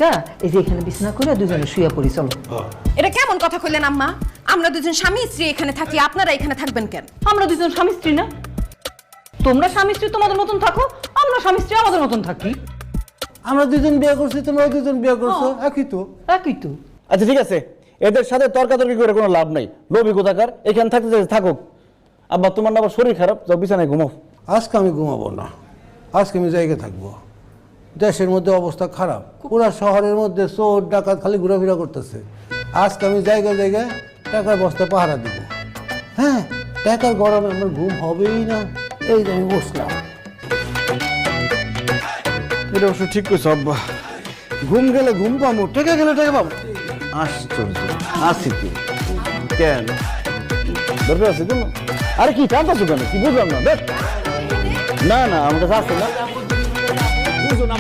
একটা এই যে এখানে বিছানা করে দুজনে শুয়ে পড়ি, চলো। এটা কেমন কথা কইলেন আম্মা? আমরা দুজন স্বামী স্ত্রী এখানে থাকি, আপনারা এখানে থাকবেন কেন? আমরা দুজন স্বামী স্ত্রী না? তোমরা স্বামী স্ত্রী তোমাদের মতন থাকো, আমরা স্বামী স্ত্রী আমাদের মতন থাকি। আমরা দুজন বিয়ে করছি, তোমরা দুজন বিয়ে করছো, একই তো। একই তো। আচ্ছা ঠিক আছে, এদের সাথে তর্কাতর্কি করে কোনো লাভ নাই। রবি কোথাকার এখানে থাকতে চাইছে থাকুক। আব্বা তোমার না আবার শরীর খারাপ, যাও বিছানায় ঘুমাও। আজকে আমি ঘুমাবো না, আজকে আমি জায়গায় থাকবো। দেশের মধ্যে অবস্থা খারাপ, পুরা শহরের মধ্যে চোর ডাকাত খালি ঘোরাফেরা করতেছে। আজকে আমি জায়গায় জায়গায় টাকার বস্তা পাহারা দিব। হ্যাঁ, টাকার গরমে আমার ঘুম হবেই না, এই যে আমি বসলাম। এটা অবশ্য ঠিক করছো আব্বা, ঘুম গেলে ঘুম পাবো, টাকা গেলে টাকা পাবো। আশ্চর্য, আসি কি কেন দরকার আছে কেন? আরে কি টানতেছো কেন? কি বুঝলাম না। দেখ না না, আমার কাছে আসছে না, বুঝো না।